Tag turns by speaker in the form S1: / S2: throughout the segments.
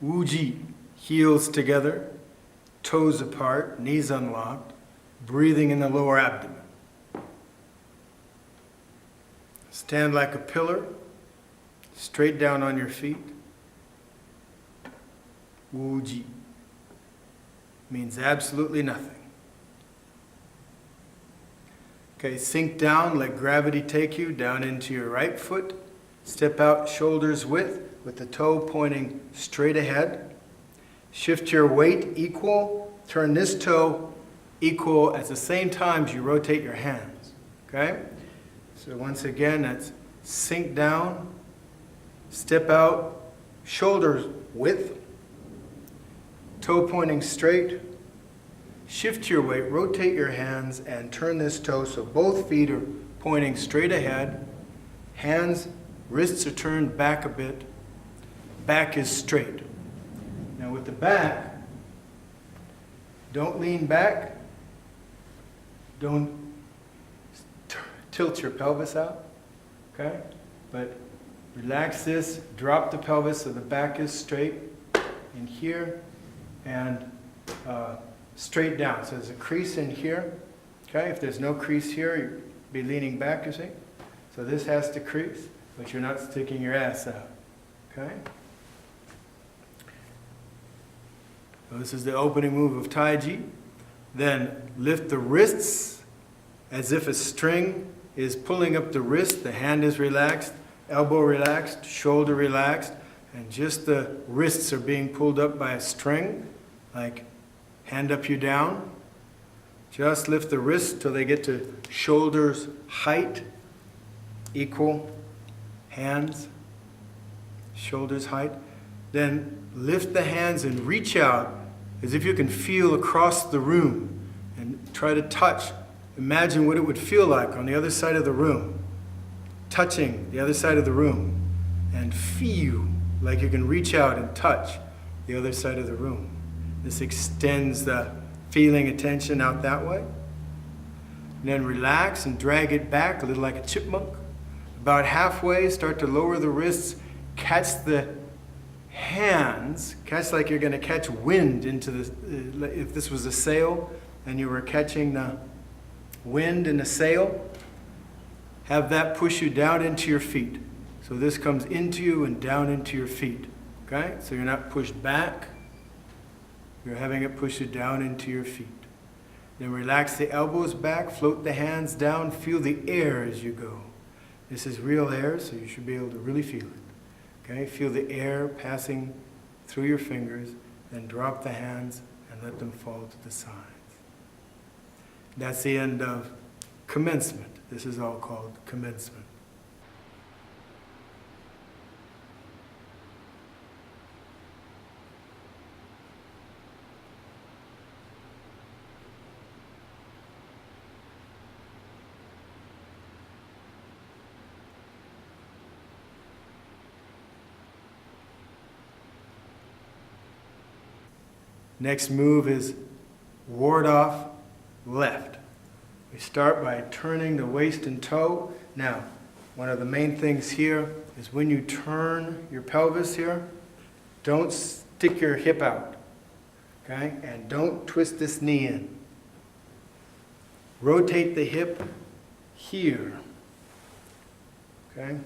S1: Wuji, heels together, toes apart, knees unlocked, breathing in the lower abdomen. Stand like a pillar, straight down on your feet. Wuji means absolutely nothing. Okay, sink down, let gravity take you down into your right foot. Step out shoulders width with the toe pointing straight ahead. Shift your weight equal. Turn this toe equal at the same time as you rotate your hands. Okay? So once again, that's sink down, step out, shoulders width, toe pointing straight. Shift your weight, rotate your hands, and turn this toe so both feet are pointing straight ahead. Hands, wrists are turned back a bit. Back is straight. Now with the back, don't lean back. Don't tilt your pelvis out. Okay? But relax this, drop the pelvis so the back is straight in here, and straight down. So there's a crease in here. Okay, if there's no crease here, you'd be leaning back, you see. So this has to crease, but you're not sticking your ass out. Okay? So this is the opening move of Taiji. Then lift the wrists as if a string is pulling up the wrist. The hand is relaxed, elbow relaxed, shoulder relaxed, and just the wrists are being pulled up by a string, like hand up, you down. Just lift the wrists till they get to shoulders height, equal, hands, shoulders height. Then lift the hands and reach out as if you can feel across the room and try to touch. Imagine what it would feel like on the other side of the room, touching the other side of the room, and feel like you can reach out and touch the other side of the room. This extends the feeling attention out that way. And then relax and drag it back a little like a chipmunk. About halfway, start to lower the wrists, catch the hands, catch like you're going to catch wind into the, if this was a sail and you were catching the wind in a sail, have that push you down into your feet. So this comes into you and down into your feet. Okay? So you're not pushed back. You're having it push you down into your feet. Then relax the elbows back, float the hands down, feel the air as you go. This is real air, so you should be able to really feel it. Okay? Feel the air passing through your fingers, then drop the hands and let them fall to the sides. That's the end of commencement. This is all called commencement. Next move is ward off left. We start by turning the waist and toe. Now, one of the main things here is when you turn your pelvis here, don't stick your hip out, okay? And don't twist this knee in. Rotate the hip here, okay?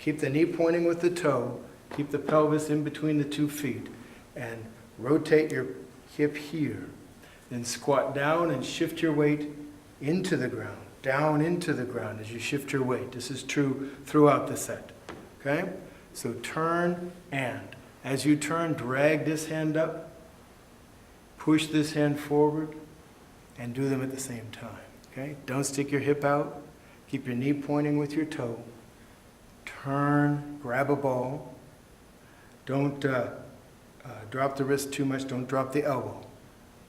S1: Keep the knee pointing with the toe. Keep the pelvis in between the 2 feet. And rotate your hip here. Then squat down and shift your weight into the ground, down into the ground as you shift your weight. This is true throughout the set. Okay? So turn and. As you turn, drag this hand up, push this hand forward, and do them at the same time. Okay? Don't stick your hip out. Keep your knee pointing with your toe. Turn, grab a ball. Don't drop the wrist too much. Don't drop the elbow.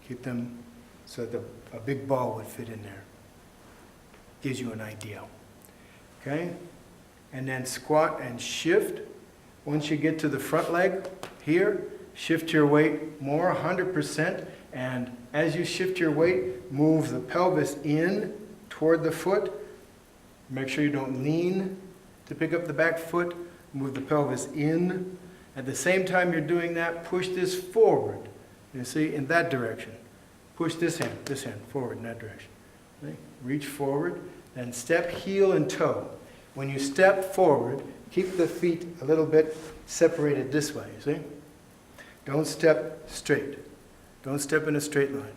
S1: Keep them so that a big ball would fit in there. Gives you an idea. Okay? And then squat and shift. Once you get to the front leg here, shift your weight more, 100%. And as you shift your weight, move the pelvis in toward the foot. Make sure you don't lean to pick up the back foot. Move the pelvis in At the same time you're doing that, push this forward. You see, in that direction. Push this hand forward in that direction. Okay? Reach forward, then step heel and toe. When you step forward, keep the feet a little bit separated this way, you see? Don't step straight. Don't step in a straight line.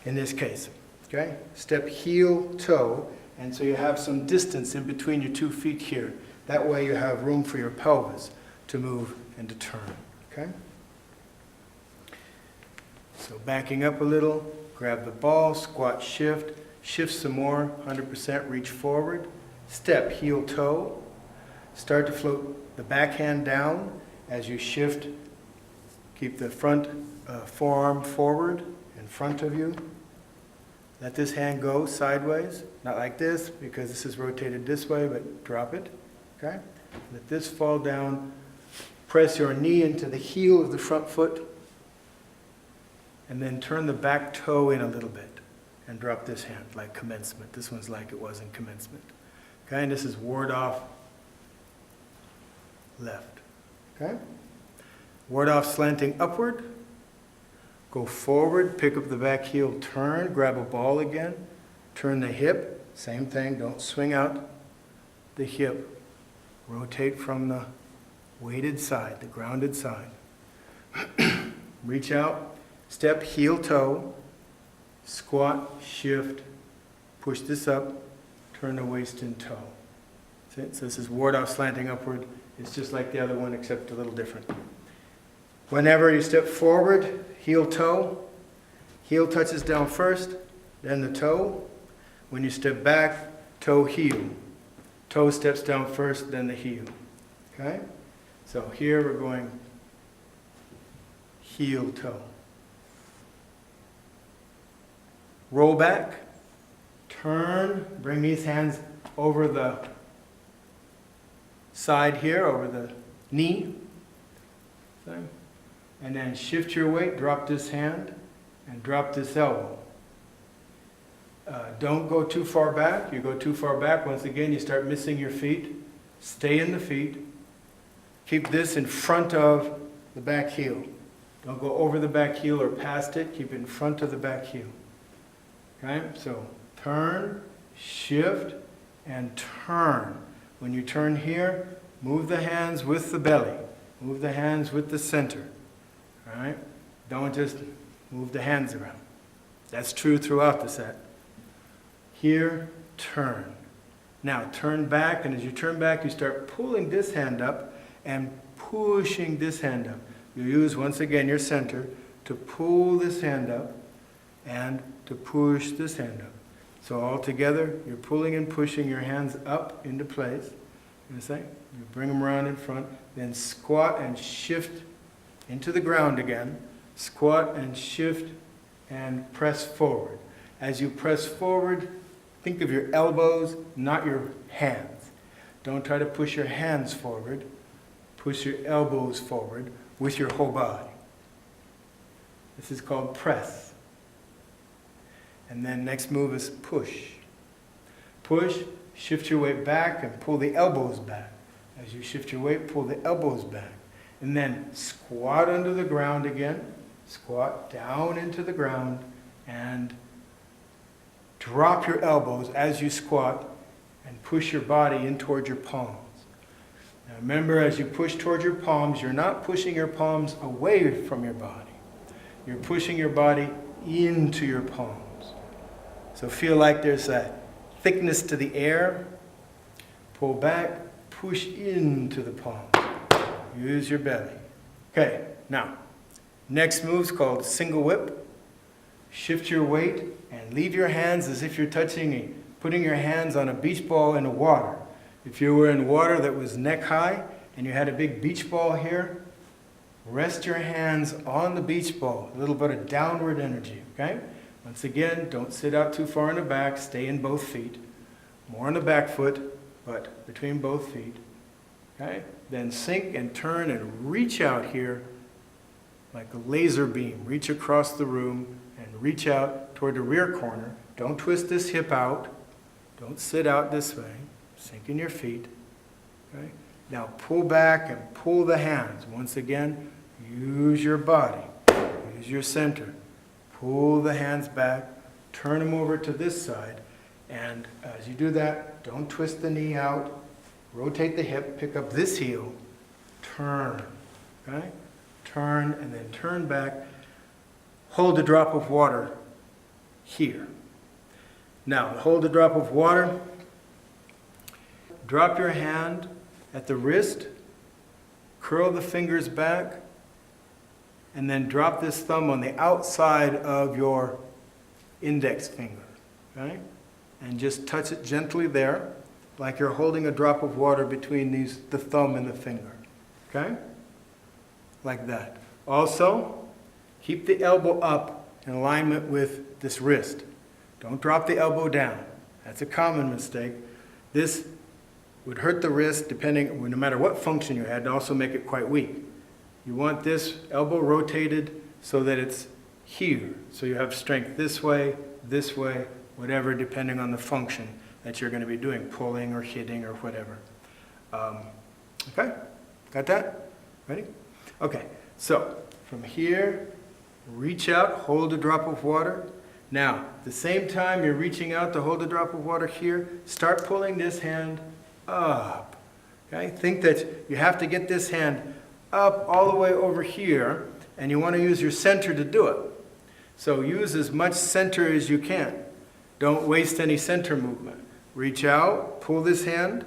S1: In this case, okay? Step heel, toe, and so you have some distance in between your 2 feet here. That way you have room for your pelvis to move and to turn, okay? So backing up a little, grab the ball, squat, shift some more, 100%, reach forward, step, heel, toe, start to float the backhand down as you shift, keep the front forearm forward in front of you. Let this hand go sideways, not like this because this is rotated this way, but drop it, okay? Let this fall down, press your knee into the heel of the front foot, and then turn the back toe in a little bit and drop this hand like commencement. This one's like it was in commencement. Okay, and this is ward off left. Okay? Ward off slanting upward. Go forward, pick up the back heel, turn, grab a ball again, turn the hip, same thing, don't swing out the hip. Rotate from the weighted side, the grounded side. Reach out, step, heel, toe, squat, shift, push this up, turn the waist and toe. See? So this is ward off slanting upward. It's just like the other one except a little different. Whenever you step forward, heel touches down first, then the toe. When you step back, toe, heel. Toe steps down first, then the heel. Okay? So here we're going heel, toe. Roll back, turn, bring these hands over the side here, over the knee. Okay? And then shift your weight, drop this hand, and drop this elbow. Don't go too far back. You go too far back, once again, you start missing your feet. Stay in the feet. Keep this in front of the back heel. Don't go over the back heel or past it. Keep it in front of the back heel. Okay? So turn, shift, and turn. When you turn here, move the hands with the belly. Move the hands with the center. All right? Don't just move the hands around. That's true throughout the set. Here, turn. Now turn back, and as you turn back, you start pulling this hand up and pushing this hand up. You use, once again, your center to pull this hand up and to push this hand up. So all together, you're pulling and pushing your hands up into place. You see? You bring them around in front, then squat and shift into the ground again. Squat and shift and press forward. As you press forward, think of your elbows, not your hands. Don't try to push your hands forward. Push your elbows forward with your whole body. This is called press. And then next move is push. Push, shift your weight back and pull the elbows back. As you shift your weight, pull the elbows back. And then squat under the ground again. Squat down into the ground and drop your elbows as you squat and push your body in toward your palms. Now remember, as you push toward your palms, you're not pushing your palms away from your body. You're pushing your body into your palms. So feel like there's a thickness to the air. Pull back, push into the palms. Use your belly. Okay, now, next move is called single whip. Shift your weight and leave your hands as if you're putting your hands on a beach ball in the water. If you were in water that was neck high and you had a big beach ball here, rest your hands on the beach ball, a little bit of downward energy, okay? Once again, don't sit out too far in the back, stay in both feet. More on the back foot, but between both feet, okay? Then sink and turn and reach out here like a laser beam. Reach across the room and reach out toward the rear corner. Don't twist this hip out. Don't sit out this way. Sink in your feet. Okay? Now pull back and pull the hands. Once again, use your body, use your center. Pull the hands back, turn them over to this side, and as you do that, don't twist the knee out, rotate the hip, pick up this heel, turn, okay? Turn and then turn back, hold a drop of water here. Now, hold a drop of water, drop your hand at the wrist, curl the fingers back, and then drop this thumb on the outside of your index finger, okay? And just touch it gently there, like you're holding a drop of water between the thumb and the finger, okay? Like that. Also, keep the elbow up in alignment with this wrist. Don't drop the elbow down. That's a common mistake. This would hurt the wrist depending, no matter what function you had, and also make it quite weak. You want this elbow rotated so that it's here. So you have strength this way, whatever, depending on the function that you're going to be doing, pulling or hitting or whatever. Okay? Got that? Ready? Okay, so from here, reach out, hold a drop of water. Now, at the same time you're reaching out to hold a drop of water here, start pulling this hand up. Okay? Think that you have to get this hand up all the way over here, and you want to use your center to do it. So use as much center as you can. Don't waste any center movement. Reach out, pull this hand,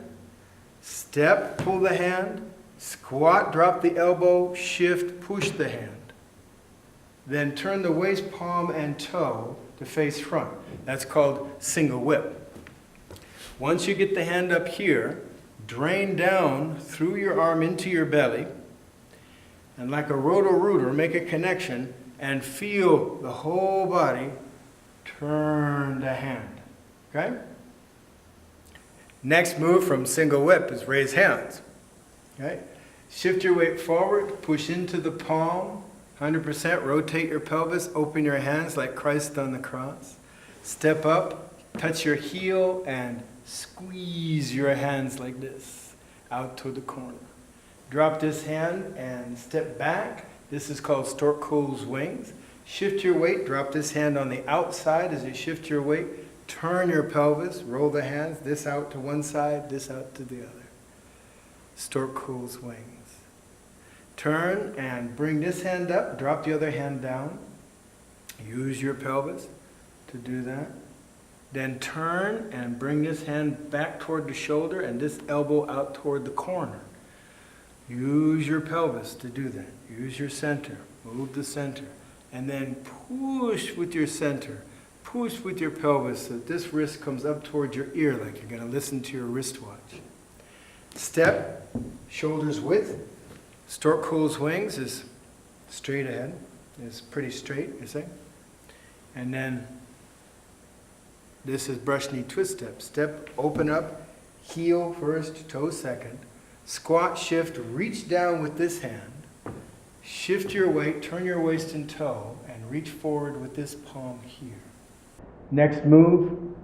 S1: step, pull the hand, squat, drop the elbow, shift, push the hand. Then turn the waist, palm, and toe to face front. That's called single whip. Once you get the hand up here, drain down through your arm into your belly, and like a roto-rooter, make a connection and feel the whole body turn the hand. Okay? Next move from single whip is raise hands. Okay? Shift your weight forward, push into the palm, 100%, rotate your pelvis, open your hands like Christ on the cross. Step up, touch your heel, and squeeze your hands like this out to the corner. Drop this hand and step back. This is called Stork Cool's wings. Shift your weight, drop this hand on the outside as you shift your weight. Turn your pelvis, roll the hands, this out to one side, this out to the other. Stork Cool's wings. Turn and bring this hand up, drop the other hand down. Use your pelvis to do that. Then turn and bring this hand back toward the shoulder and this elbow out toward the corner. Use your pelvis to do that. Use your center. Move the center. And then push with your center. Push with your pelvis so that this wrist comes up towards your ear like you're going to listen to your wristwatch. Step, shoulders width. Stork Cool's wings is straight ahead. It's pretty straight, you see. And then this is brush knee twist step. Step, open up, heel first, toe second. Squat, shift, reach down with this hand. Shift your weight, turn your waist and toe, and reach forward with this palm here. Next move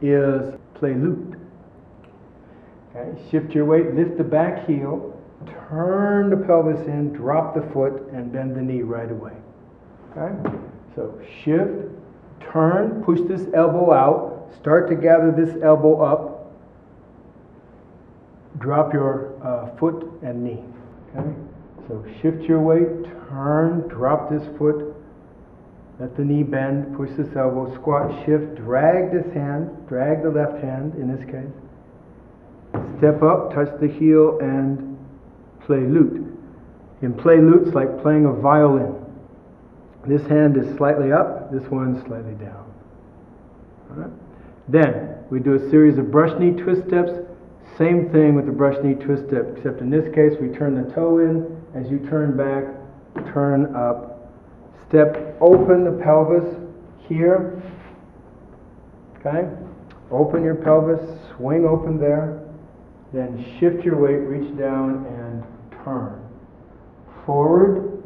S1: is play lute. Okay, shift your weight, lift the back heel, turn the pelvis in, drop the foot, and bend the knee right away. Okay, so shift, turn, push this elbow out, start to gather this elbow up, drop your foot and knee. Okay, so shift your weight, turn, drop this foot, let the knee bend, push this elbow, squat, shift, drag this hand, drag the left hand in this case. Step up, touch the heel, and play lute. In play lute, it's like playing a violin. This hand is slightly up, this one's slightly down. All right? Then, we do a series of brush knee twist steps. Same thing with the brush knee twist step, except in this case, we turn the toe in. As you turn back, turn up. Step, open the pelvis here. Okay? Open your pelvis, swing open there. Then shift your weight, reach down and turn. Forward,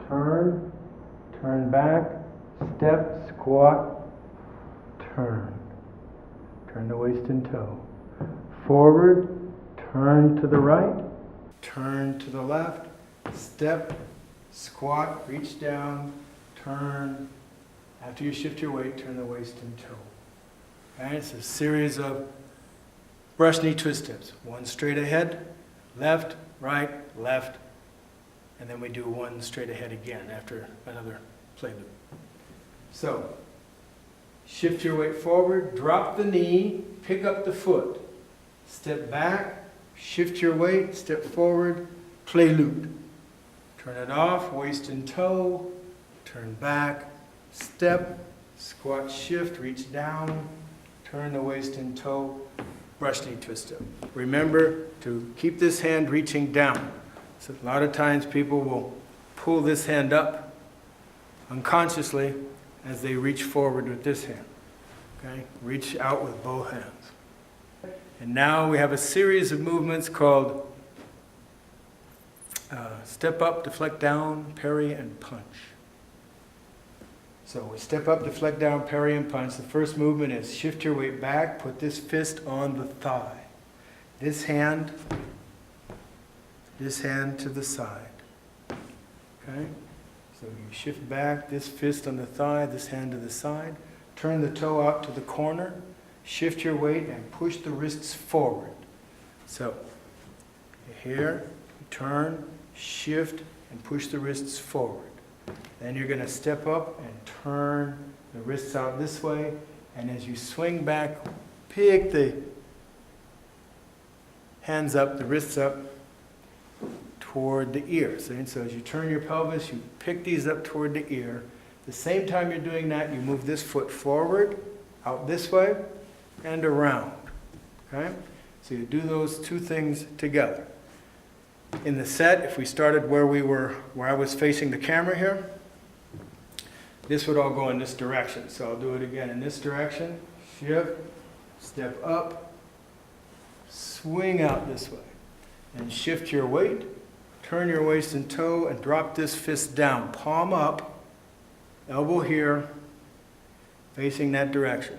S1: turn, turn back, step, squat, turn. Turn the waist and toe. Forward, turn to the right, turn to the left, step, squat, reach down, turn. After you shift your weight, turn the waist and toe. And it's a series of brush knee twist steps. One straight ahead, left, right, left, and then we do one straight ahead again after another play loop. So, shift your weight forward, drop the knee, pick up the foot. Step back, shift your weight, step forward, play loop. Turn it off, waist and toe, turn back, step, squat, shift, reach down, turn the waist and toe, brush knee twist step. Remember to keep this hand reaching down. So a lot of times people will pull this hand up unconsciously as they reach forward with this hand. Okay? Reach out with both hands. And now we have a series of movements called step up, deflect down, parry, and punch. So we step up, deflect down, parry, and punch. The first movement is shift your weight back, put this fist on the thigh. This hand to the side. Okay? So you shift back, this fist on the thigh, this hand to the side. Turn the toe out to the corner. Shift your weight and push the wrists forward. So here, turn, shift, and push the wrists forward. Then you're going to step up and turn the wrists out this way. And as you swing back, pick the hands up, the wrists up toward the ear. So as you turn your pelvis, you pick these up toward the ear. The same time you're doing that, you move this foot forward, out this way, and around. Okay? So you do those two things together. In the set, if we started where I was facing the camera here, this would all go in this direction. So I'll do it again in this direction. Shift, step up, swing out this way. And shift your weight, turn your waist and toe, and drop this fist down. Palm up, elbow here, facing that direction.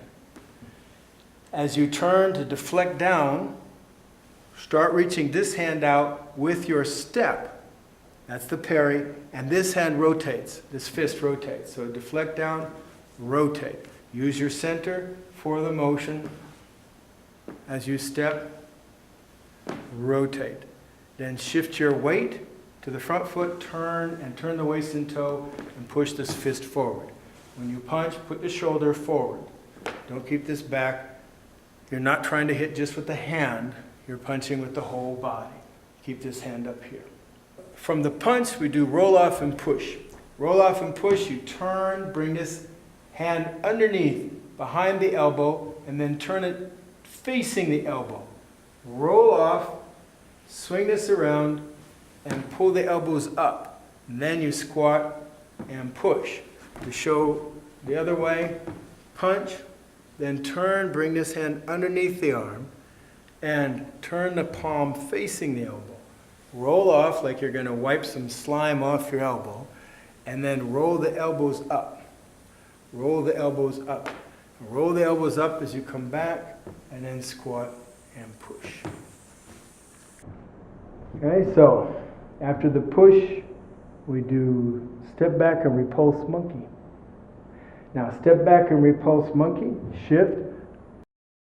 S1: As you turn to deflect down, start reaching this hand out with your step. That's the parry. And this hand rotates. This fist rotates. So deflect down, rotate. Use your center for the motion. As you step, rotate. Then shift your weight to the front foot, turn the waist and toe, and push this fist forward. When you punch, put the shoulder forward. Don't keep this back. You're not trying to hit just with the hand. You're punching with the whole body. Keep this hand up here. From the punch, we do roll off and push. Roll off and push, you turn, bring this hand underneath, behind the elbow, and then turn it facing the elbow. Roll off, swing this around, and pull the elbows up. And then you squat and push. To show the other way, punch, then turn, bring this hand underneath the arm, and turn the palm facing the elbow. Roll off like you're going to wipe some slime off your elbow, and then roll the elbows up. Roll the elbows up. Roll the elbows up as you come back, and then squat and push. Okay, so after the push, we do step back and repulse monkey. Now step back and repulse monkey, shift,